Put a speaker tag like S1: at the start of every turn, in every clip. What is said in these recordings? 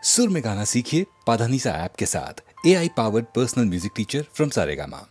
S1: सुर में गाना सीखिए पाधानीसा ऐप के साथ। AI powered personal music teacher from Saregama.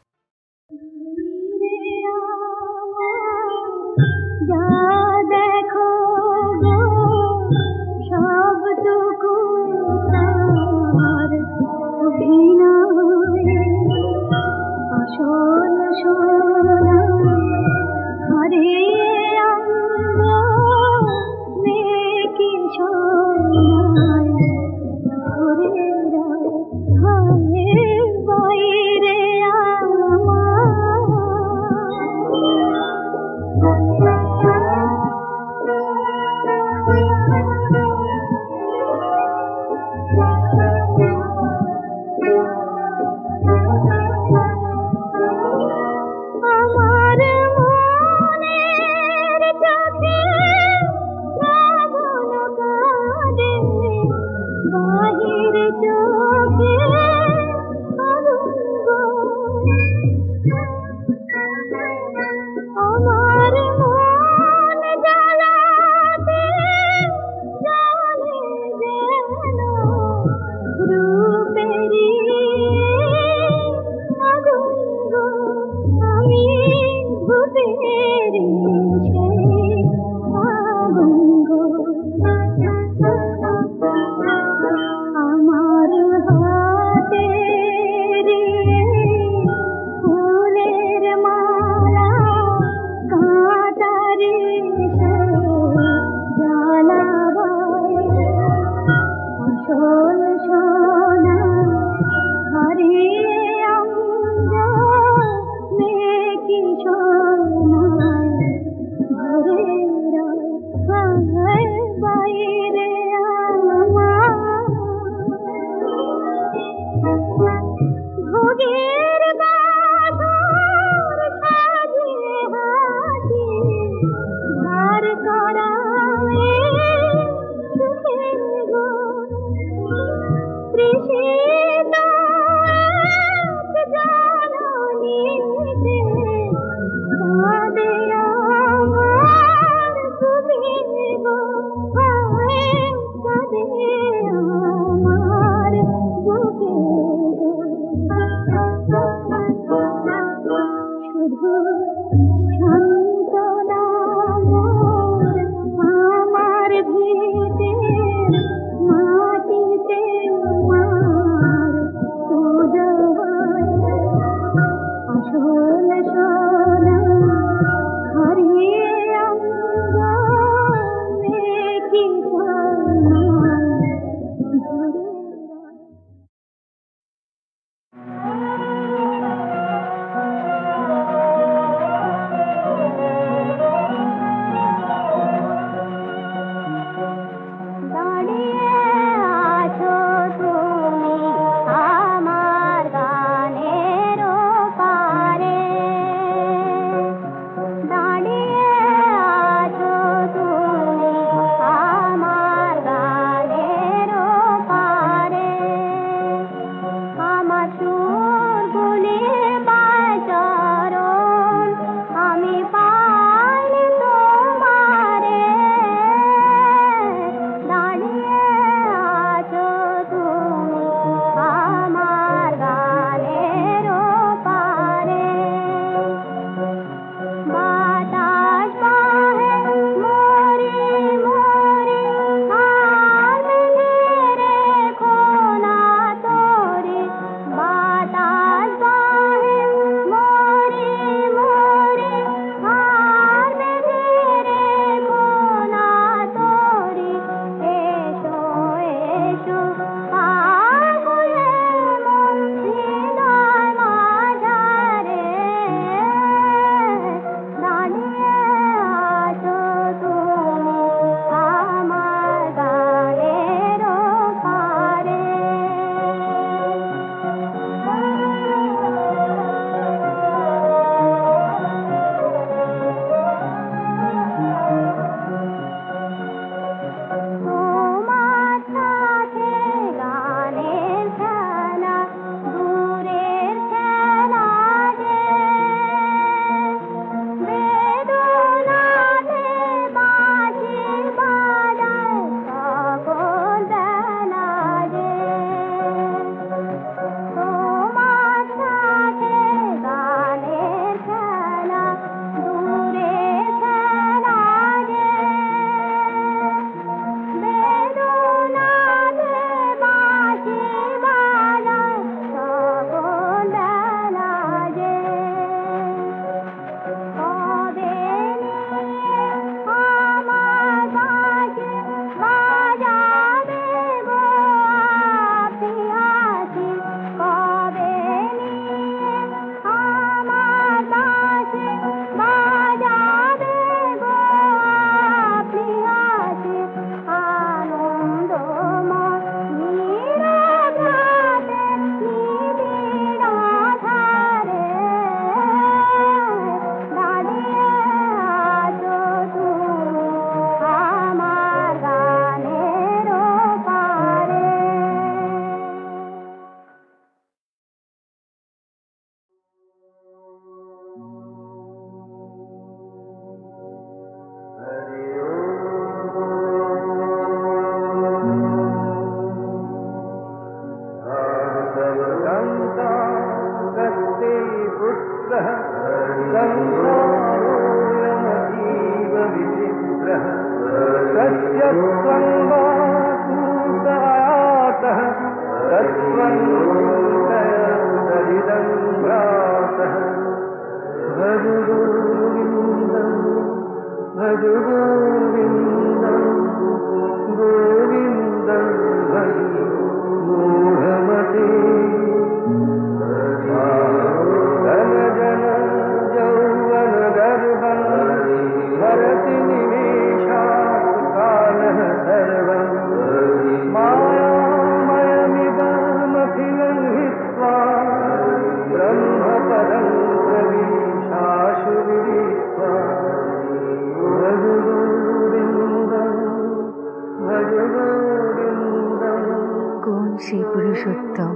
S2: সেই পুরুষোত্তম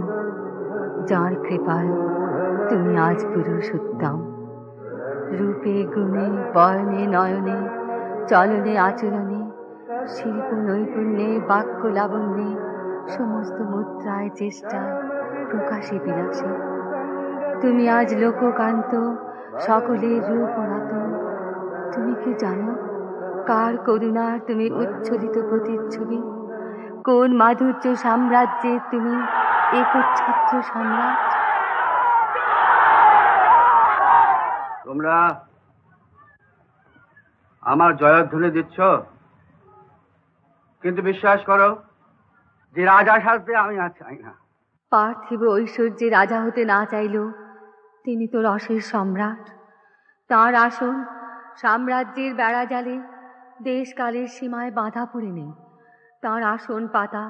S2: যার কৃপায় তুমি আজ পুরুষোত্তম, রূপে গুণে বয়নে নয়নে চলনে আচরণে শিল্প নৈপুণ্যে বাক্য লাবণ্যে সমস্ত মুদ্রায় চেষ্টায় প্রকাশে বিলাসে তুমি আজ লোককান্ত, সকলের রূপ অনাতন। তুমি কি জানো কার করুণার তুমি উচ্ছ্বলিত প্রতিচ্ছবি? কোন মাধুর্য সাম্রাজ্যে তুমি একচ্ছত্র সম্রাট?
S3: তোমরা আমার জয়ধ্বনি দিচ্ছ, কিন্তু বিশ্বাস করো যে রাজা সাজতে আমি আর চাই না।
S2: পার্থিব ঐশ্বর্যে রাজা হতে না চাইলেও তিনি তো রসের সম্রাট। তাঁর আসন সাম্রাজ্যের বেড়া জালে দেশকালের সীমায় বাঁধা পড়ে নেই। তাঁর আসন পাতা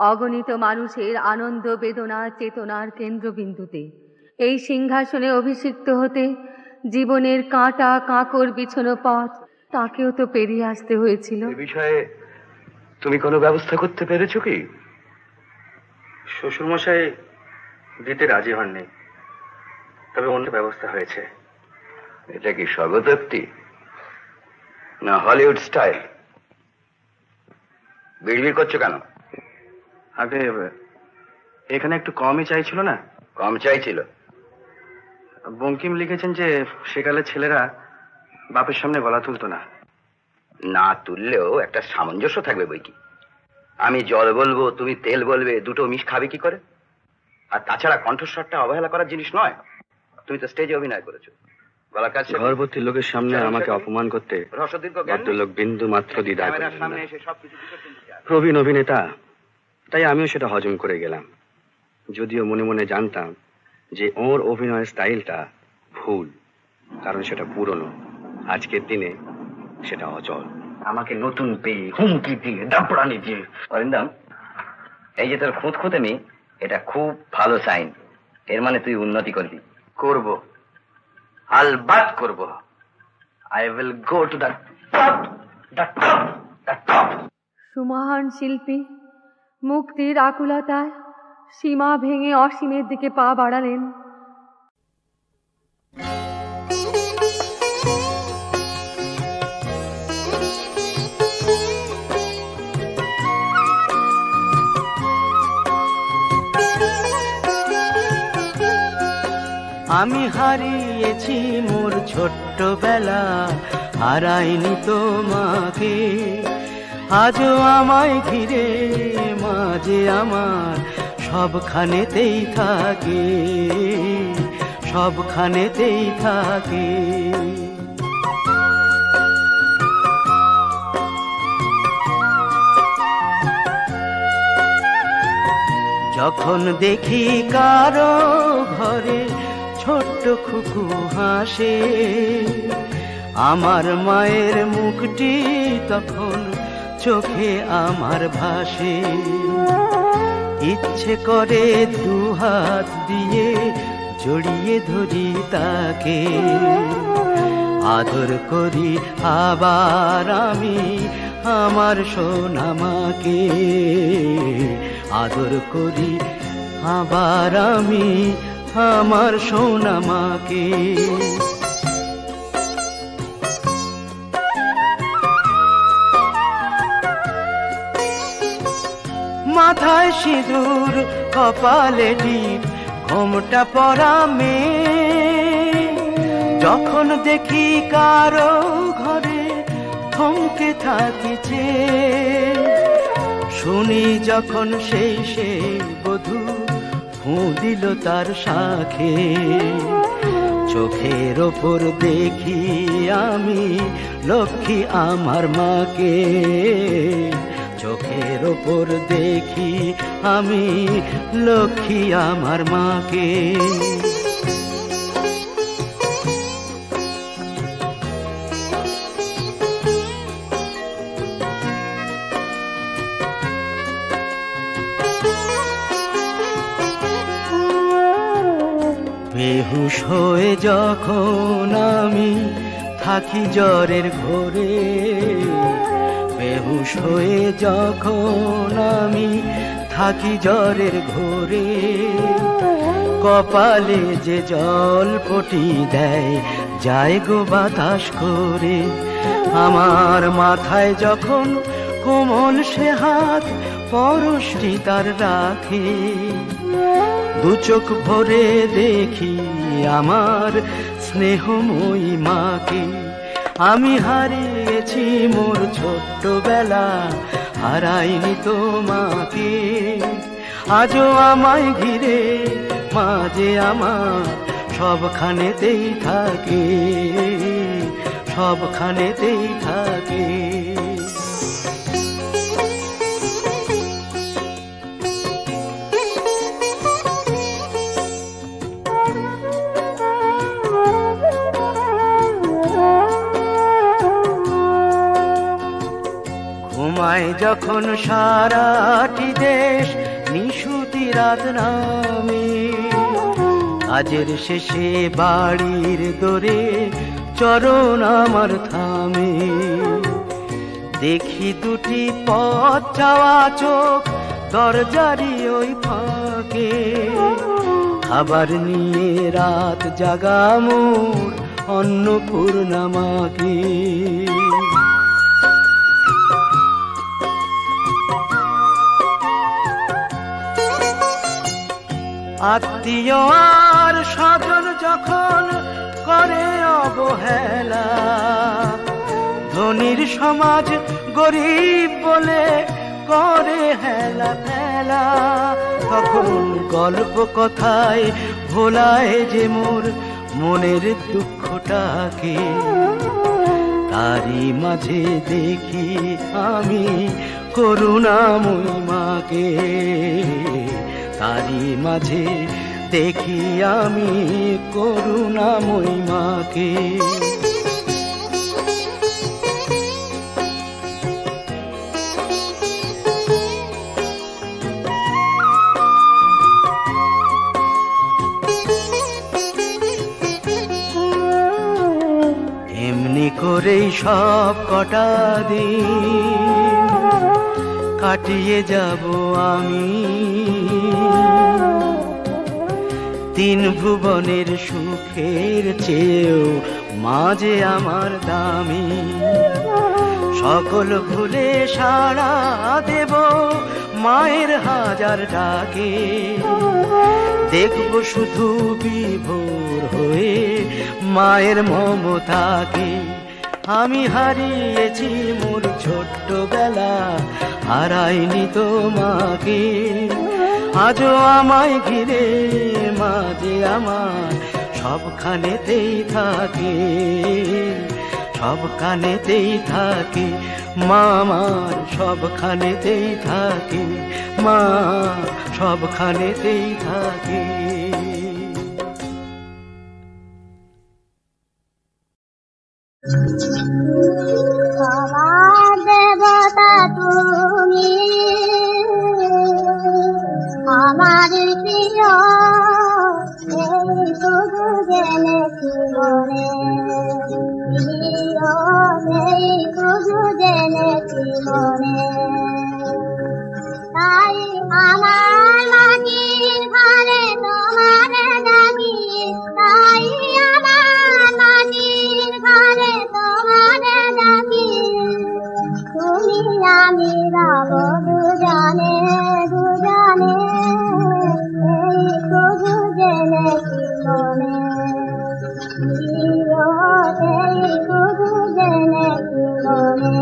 S2: অগণিত মানুষের আনন্দ বেদনা চেতনার কেন্দ্রবিন্দুতে। এই সিংহাসনে অভিষিক্ত হতে জীবনের কাঁটা কাঁকর বিছানো পথ তাকেও তো পেরিয়ে আসতে হয়েছিল।
S4: এ বিষয়ে তুমি কোনো ব্যবস্থা করতে পেরেছো কি?
S5: শ্বশুরমশাই দিতে রাজি হননি, তবে অন্য ব্যবস্থা হয়েছে।
S4: এটা কি স্বগতোক্তি না হলিউড স্টাইল? বিড়বিড় করছো কেন?
S5: আগে এখানে একটু কমই চাইছিল না?
S4: কম চাইছিল?
S5: বঙ্কিম লিখেছেন যে সেকালে ছেলেরা বাপের সামনে গলা তুলতো না।
S4: না তুললেও একটা সামঞ্জস্য থাকবে বই কি। আমি জল বলবো, তুমি তেল বলবে, দুটো মিশ খাবে কি করে? আর তাছাড়া কণ্ঠস্বরটা অবহেলা করার জিনিস নয়। তুমি তো স্টেজে অভিনয় করেছো। গলার কাছে
S5: ঘরবর্তী লোকের সামনে আমাকে অপমান করতে ভদ্রলোক বিন্দু মাত্র দ্বিধা করেন না। প্রবীণ অভিনেতা, তাই আমিও সেটা হজম করে গেলাম, যদিও মনে মনে জানতাম যে ওর অভিনয়ের স্টাইলটা ভুল, কারণ সেটা পুরনো। আজকের দিনে সেটা অচল।
S4: আমাকে নতুন পেয়ে হুমকি দিয়ে দাপড়ানি দিয়ে। অরিন্দম, এই যে তোর খুঁতখুঁতেমি, এটা খুব ভালো সাইন। এর মানে তুই উন্নতি করবি।
S5: করব,
S4: আলবাত করব। I will go to the top, the top, the top.
S2: সুমহান শিল্পী মুক্তির আকুলতায় সীমা ভেঙে অসীমের দিকে পা বাড়ালেন।
S6: আমি হারিয়েছি মোর ছোট্টবেলা, হারাইনি তোমাকে। আজও আমায় ঘিরে মাঝে আমার সবখানেতেই থাকে, সবখানেতেই থাকে। যখন দেখি কারো ঘরে ছোট্ট খুকু হাসে, আমার মায়ের মুখটি তখন চোখে আমার ভাসে। ইচ্ছে করে দুহাত দিয়ে জড়িয়ে ধরি তাকে, আদর করি আবার আমি আমার সোনামাকে, আদর করি আবার আমি আমার সোনামাকে। মাথায় সিঁদুর, কপালে টিপ, ঘোমটা পরা মেয়ে, যখন দেখি কারো ঘরে থমকে থাকিছে, শুনি যখন সেই বধূ ফুঁ দিল তার শাঁখে, চোখের ওপর দেখি আমি লক্ষ্মী আমার মাকে, চোখের ওপর দেখি আমি লক্ষ্মী আমার মাকে। বেহুশ হয়ে যখন আমি থাকি জ্বরের ঘোরে, বেহুশ হয়ে যখন আমি থাকি জ্বরের ঘোরে, কপালে যে জল পটি দেয় যায় গো বাতাস করে। আমার মাথায় যখন কোমল সে হাত পরশটি তার রাখে, দু চোখ ভরে দেখি আমার স্নেহময়ী মাকে। আমি হারিয়েছি মোর ছোট্টবেলা, হারাইনি তো মাকে। আজও আমায় ঘিরে মাঝে আমার সবখানেতেই থাকে, সবখানেতেই থাকে। ঘুমায় যখন সারাটি দেশ নিশুতি রাত নামে, কাজের শেষে বাড়ির দোরে চরণ আমার থামে, দেখি দুটি পথ যাওয়া চোখ দরজারি ওই ফাঁকে, খাবার নিয়ে রাত জাগা মোর অন্নপূর্ণা মাকে। আত্মীয় আর স্বজন যখন করে অবহেলা, ধনীর সমাজ গরিব বলে করে হেলা ফেলা, তখন গল্প কথায় ভোলায় যে মোর মনের দুঃখটাকে। তারই মাঝে দেখি আমি করুণাময়ী মাকে, তারই মাঝে দেখি আমি করুণাময়ী মাকে। এমনি করেই সব কটা দিন কাটিয়ে যাব আমি, তিন ভুবনের সুখের চেয়েও মাঝে আমার দামি। সকল ভুলে সাড়া দেব মায়ের হাজার ডাকে, দেখব শুধু বিভোর হয়ে মায়ের মমতাকে। আমি হারিয়েছি মোর ছোট্টবেলা, হারাইনি তো মাকে। আজও আমায় ঘিরে মাঝে আমার সবখানেতেই থাকে, সবখানেতেই থাকে মা, আমার সবখানেতেই থাকে মা, সবখানেতেই থাকে।
S7: আমার দেবতা তুমি, আমার প্রিয় এই শুধু জেনেছি মনে, প্রিয় এই শুধু জেনেছি মনে। তাই আমার মাটির ঘরে তোমার ডাকি, তাই আমার মাটির ঘরে তোমার ডাকি। তুমি আমি রব দুজনে দুজনে, এই শুধু জেনেছি মনে, এই শুধু জেনেছি মনে।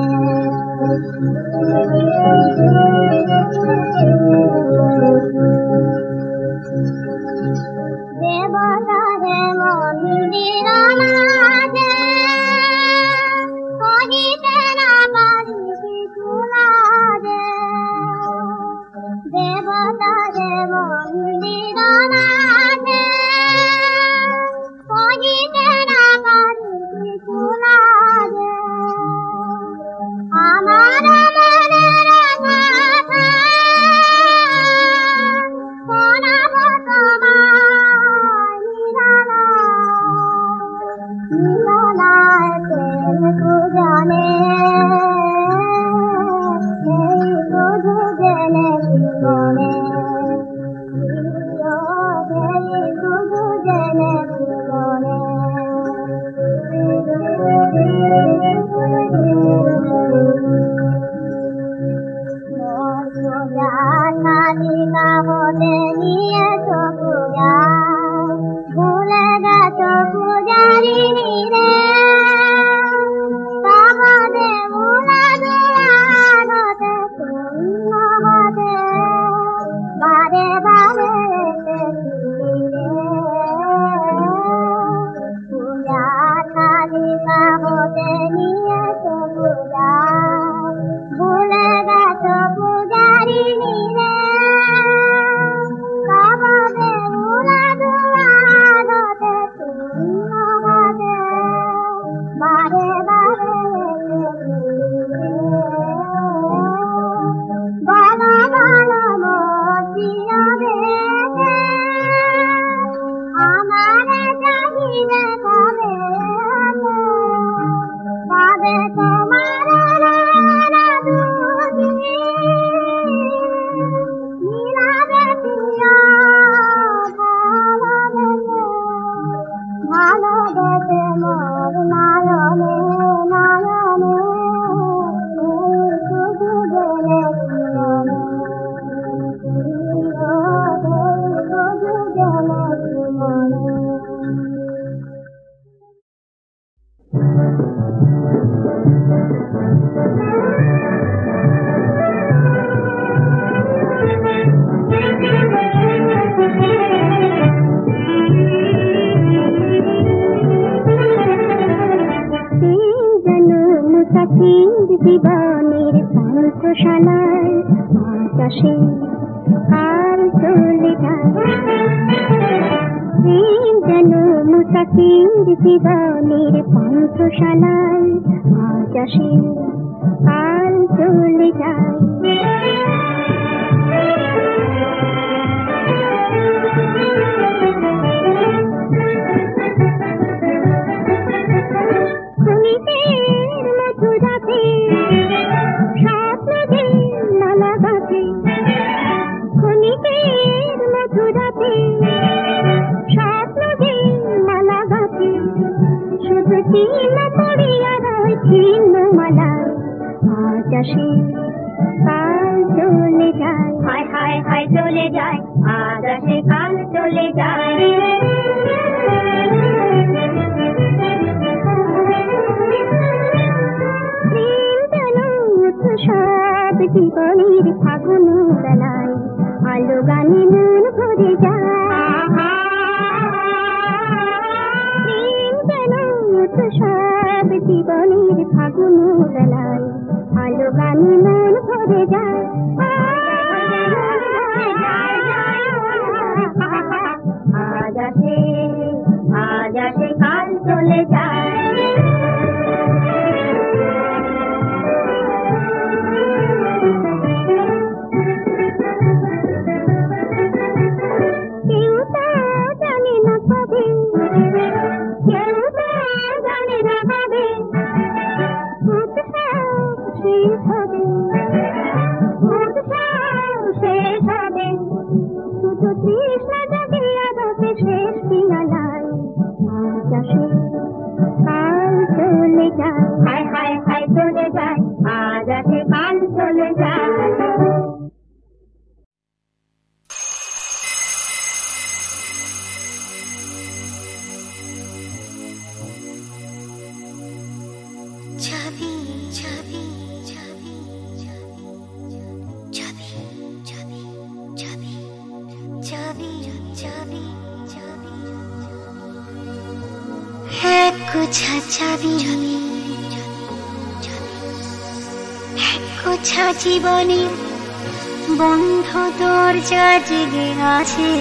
S7: তারে মন্দির নাথে কহিতে না পারি কিছু লাগে আমার মনের কথা শোনাবো তোমায় নিরালায় প্রেম পূজনে এই শুধু জেনে জীবনে এই শুধু জেনে জীবনে পূজা কালিকা হতে নিয়েছো পূজা ভুলে গেছো পূজারিনী রে কামদে মুলা দুয়ার হতে শূন্য হতে বারে বারে পূজা কালিকা হতে নিয়েছো পূজা ভুলে গেছো পূজারিনী রে কামদে মুলা দুয়ার হতে শূন্য হতে বারে বারে বলো বলো মতিয়া দেখে আমার চাহিদা কবে কবে তোমার নীলাবে প্রিয় ভালোবেসে মোর নয়নে নয়নে শুধু জেনে জীবনে শুধু জেনে জীবনে জীবনের পান্থশালায় আকাশে কাল চলে যায় যেন মুসাফির জীবনের পান্থশালায় আকাশে কাল চলে যায় আকাশে কাল চলে যায় হায় হায় হায় চলে যায় আকাশে কাল চলে যায় সব জীবনের ফাগুন বেলায় আলো গানে মন ভরে যায় সব জীবনের ফাগুন বেলায় আলো গানে মন ভরে যায় আজ আসে কাল চলে যায় কেউ তো জানে না কবে কেউ তো জানে না কবে শেষ হবে শেষ হবে শুধু তৃষ্ণা জাগিয়া দশে শেষ পিয়ালায় আজ আসে কাল চলে যায় হায় হায় হায় চলে যায় আজ আসে কাল চলে যায় জীবনে বন্ধ দরজা জেগে আছে,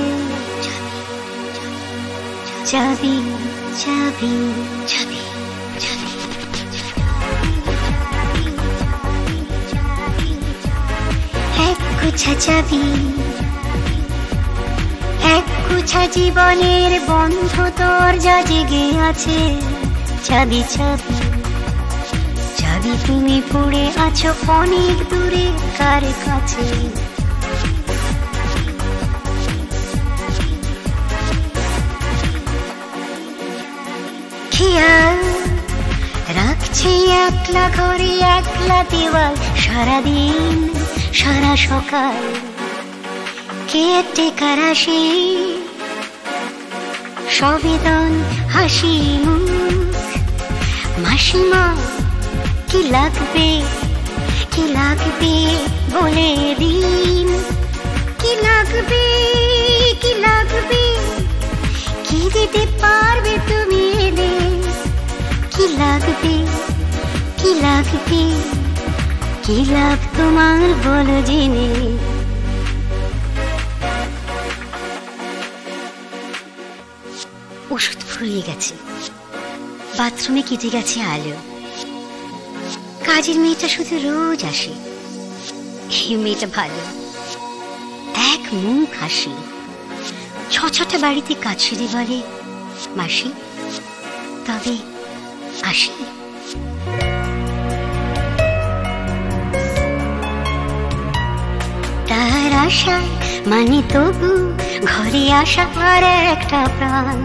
S7: চাবি চাবি চাবি চাবি এক গুছা চাবি, এক গুছা জীবনের বন্ধ দরজা জেগে আছে, চাবি চাবি চাবি তুমি পড়ে আছো অনেক দূরে কার কাছে। খেয়াল রাখছে একলা ঘরে একলা দেওয়াল, সারাদিন সারা সকাল কেয়ারটেকার আসে, সবেদন হাসি মুখ, মাসিমা কি লাগবে বলে দিন, কি লাগবে কি দিতে পারবে তুমি এলে, কি লাগবে কি লাভ তোমার বলো জেনে। ওষুধ ফুরিয়ে গেছে, বাথরুমে কেটে গেছে আলো, কাজের মেয়েটা শুধু রোজ আসে, এই মেয়েটা ভালো, এক মুখ হাসি, ছটা বাড়িতে কাজ সেরে বলে মাসি তবে আসি। তার আশা মানে তবু ঘরে আসা আর একটা প্রাণ,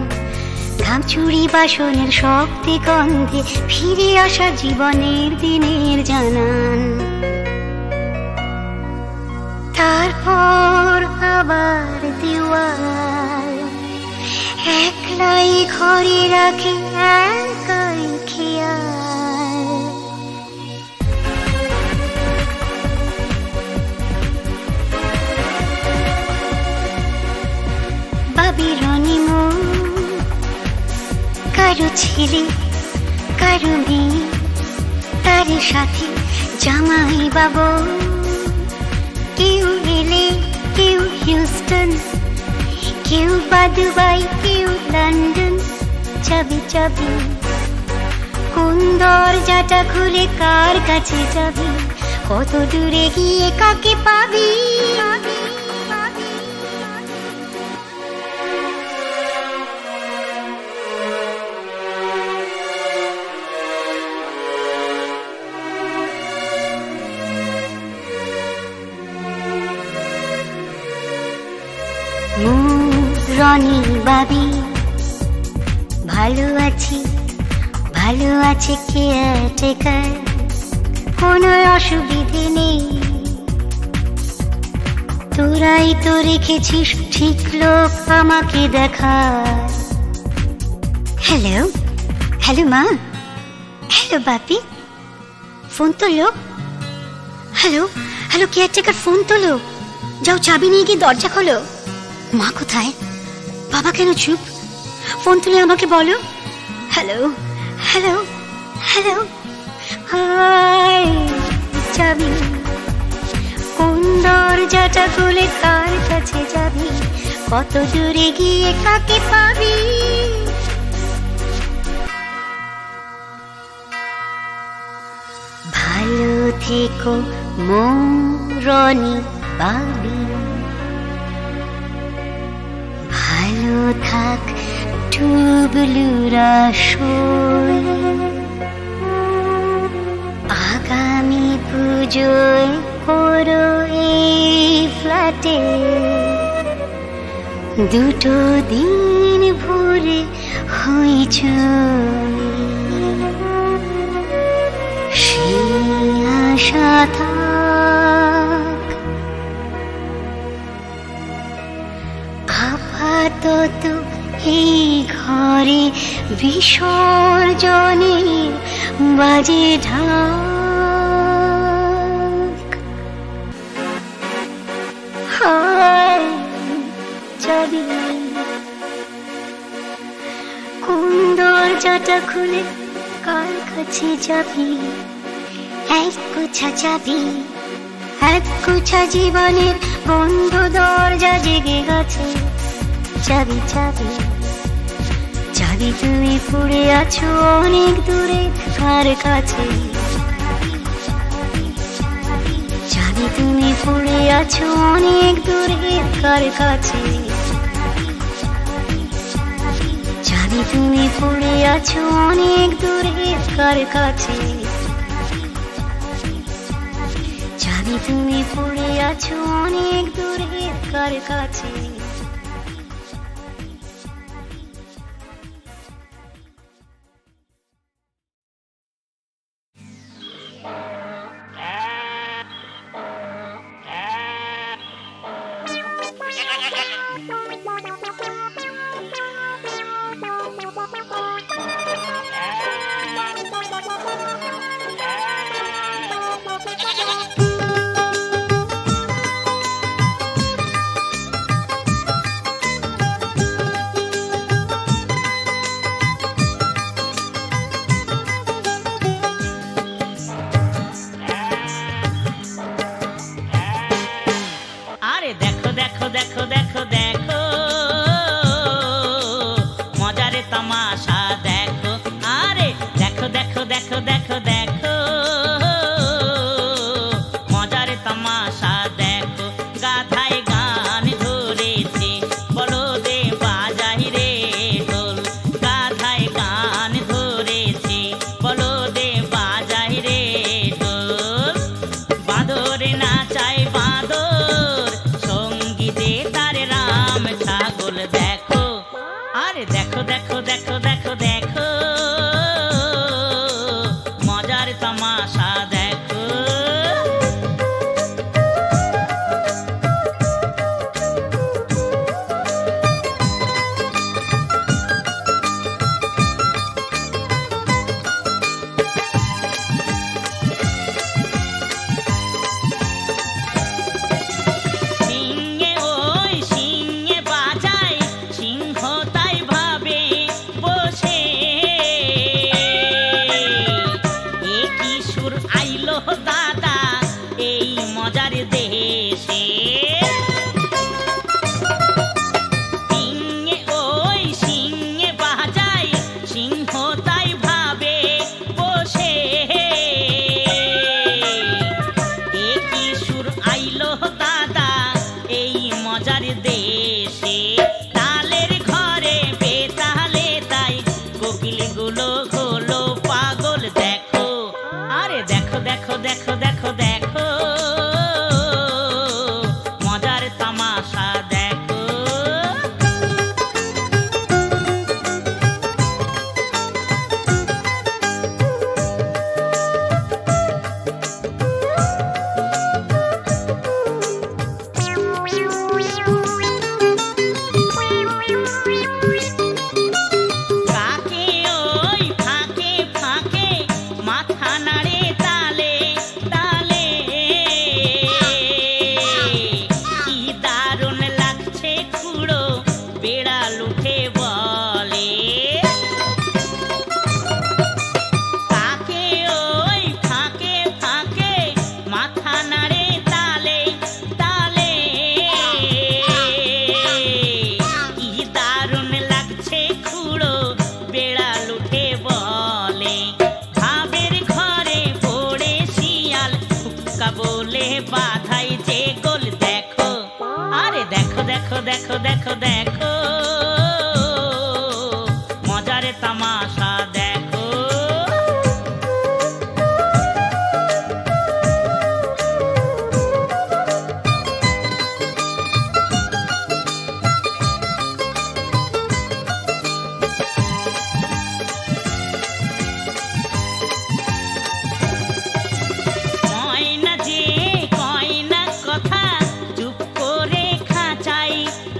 S7: ঘাম চুড়ি বাসনের শক্তি গন্ধে ফিরে আসা জীবনের দিনের জানান। তারপর আবার দেওয়াল, একলাই ঘরে রাখে একাই খেয়াল। বাবির অনিমন কারো ছেলে কারো মেয়ে, তার সাথে জামাই বাবু, কেউ এলে কেউ হিউস্টন, কেউ বা দুবাই কেউ লন্ডন, চাবি চাবি কোন দরজাটা খুলে কার কাছে যাবি, কত দূরে গিয়ে কাকে পাবি। রনি বাবি ভালো আছে কেয়ারটেকার, কোনো অসুবিধে নেই, তোরাই তো রেখেছিস ঠিক লোক আমাকে দেখা। হ্যালো মা, হ্যালো বাপি, ফোন তোলো, হ্যালো কেয়ারটেকার ফোন তোলো, যাও চাবি নিয়ে গিয়ে দরজা খোলো। মা কোথায়, বাবা কেন চুপ, ফোন তুলে আমাকে বলো। হ্যালো চাবি কোন দরজাটা খুলে কার কাছে যাবি, কত দূরে গিয়ে কাকে পাবি। ভালো থেকো মৌরনি বাবি, ভালো থাক টুবলুরা সই, আগামী পুজোয় করো এই ফ্ল্যাটে, দুটো দিন ভরে হইচই, সেই আশা থাক। আপাতত এই ঘরে বিসর্জনের বাজে ঢাক। হায় চাবি কোন দরজাটা খুলে কার কাছে যাবি, এক গোছা চাবি এক কুছা জীবনের বন্ধ দরজা জেগে গেছে, চাবি চাবি চাবি তুমি পড়ে আছো অনেক দূরে কার কাছে, চাবি তুমি পড়ে আছো অনেক দূরে কার কাছে, চাবি তুমি পড়ে আছো অনেক দূরে কার কাছে, চাবি তুমি পড়ে আছো অনেক দূরে কার কাছে।
S8: কথা চুপ করে খাঁচাই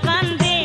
S8: কান্দে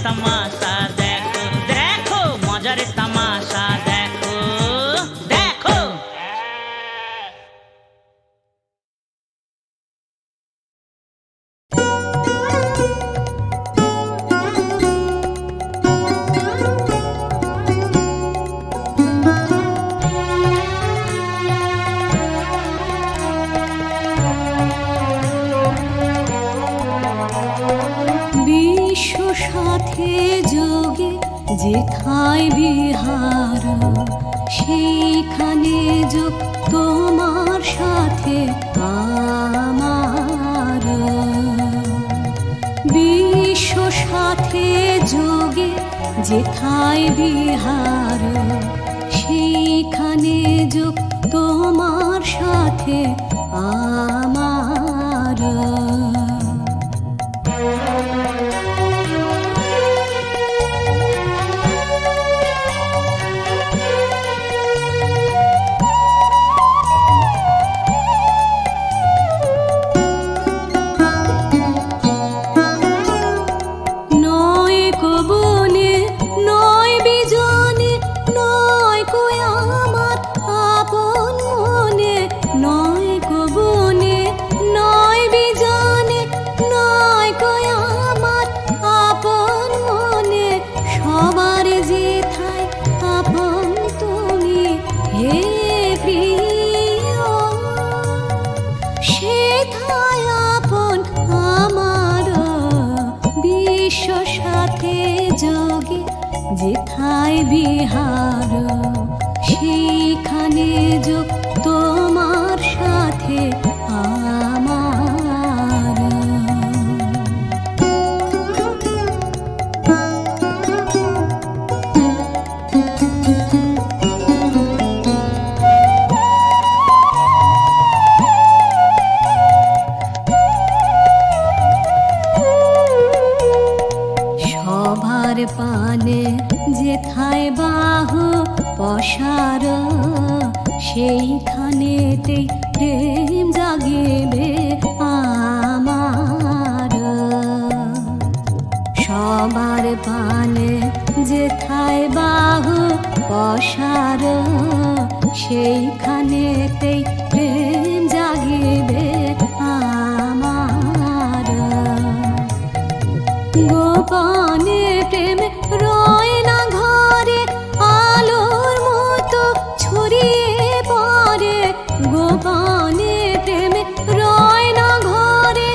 S8: তামাশা দেখো দেখো, মজার তামাশা দেখো দেখো।
S9: সাথে যোগে যেথায় বিহার, সেইখানে যোগ তোমার সাথে আমার। বিশ্ব সাথে যোগে যেথায় বিহার, সেইখানে যোগ তোমার সাথে আমার। যেথায় বিহার, সেইখানে যোগ তোমার সাথে আমার। সবার পানে যেথায় বাহু পসার, সেইখানেতেই প্রেম জাগিবে আমার। সবার পানে যেথায় বাহু পসার, সেইখানেতেই প্রেম জাগিবে আমার। গোপনে প্রেম রয় না ঘরে, আলোর মতো ছড়িয়ে পড়ে। গোপনে প্রেম রয় না ঘরে,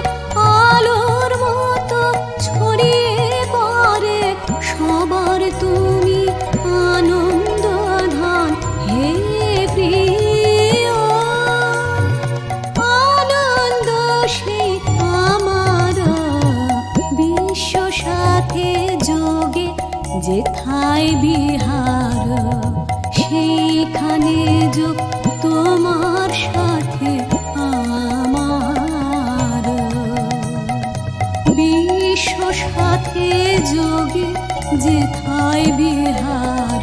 S9: আলোর মতো ছড়িয়ে পড়ে। সবার তুমি আনন্দ ধন হে প্রিয়, আনন্দ সেই আমার। বিশ্ব সাথে যোগে যেথায় বিহার, সেইখানে যোগ তোমার সাথে আমার। বিশ্ব সাথে যোগে যেথায় বিহার,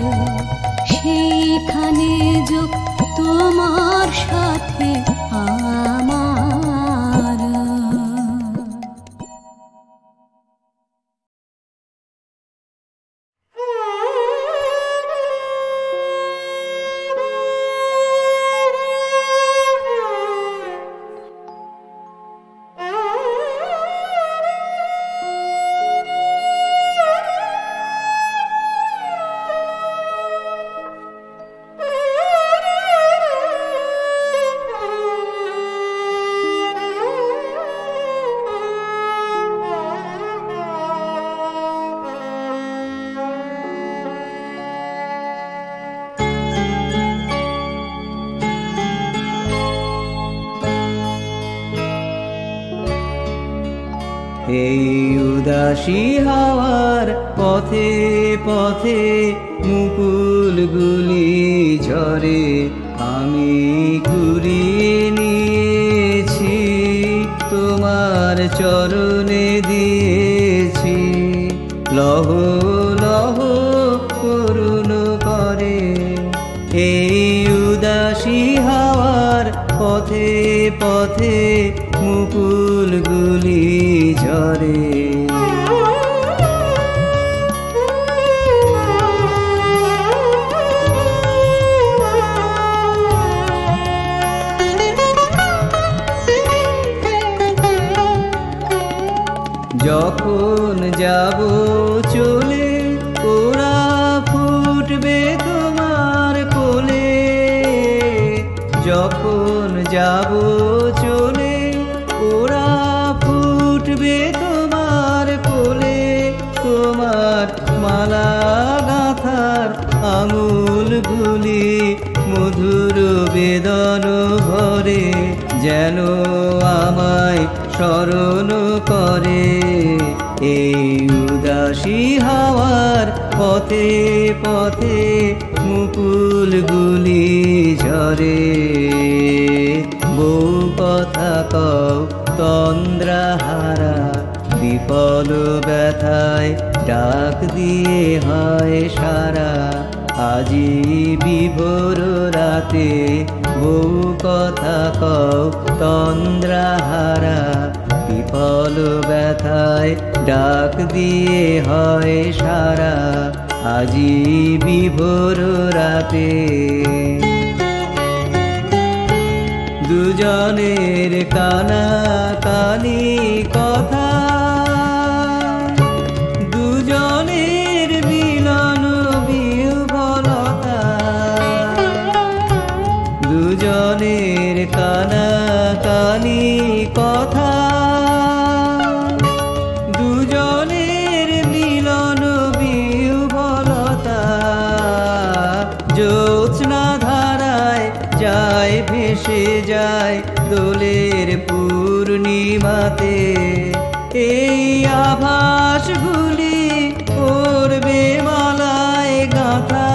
S9: সেইখানে যোগ তোমার সাথে আমার।
S6: এই উদাসী হাওয়ার পথে পথে মুকুলগুলি ঝরে, আমি কুড়িয়ে নিয়েছি তোমার চরণে দিয়েছি। লহ লহ করুণ করে এই উদাসী হাওয়ার পথে পথে মুকুলগুলি ঝরে। মালা গাঁথার আঙুলগুলি মধুর বেদন ভরে যেন আমায় স্মরণ করে। এই উদাসী হাওয়ার পথে পথে মুকুলগুলি ঝরে। বউ কথা কও তন্দ্রাহারা, বিফল ব্যথায় ডাক দিয়ে হয় সারা। আজি বিভোর রাতে বউ কথা কও তন্দ্রাহারা, বিফল ব্যথায় ডাক দিয়ে হয় সারা। আজি বিভোর রাতে দুজনের কানা কানি কথা, দুজনের মিলন বিহ্বলতা। দুজনের কানা কানি কথা, দুজনের মিলন বিহ্বলতা। জ্যোৎস্না ধারায় যায় ভেসে যায় দোলের পূর্ণিমাতে। এই আভাসগুলি করবে মালায় গাঁথা,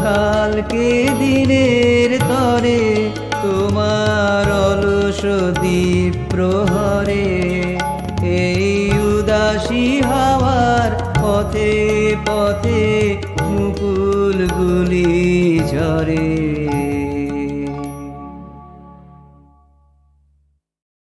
S6: কালকে দিনের তরে তোমার অলস দ্বীপ প্রহরে। এই উদাসী হাওয়ার পথে পথে মুকুলগুলি ঝরে।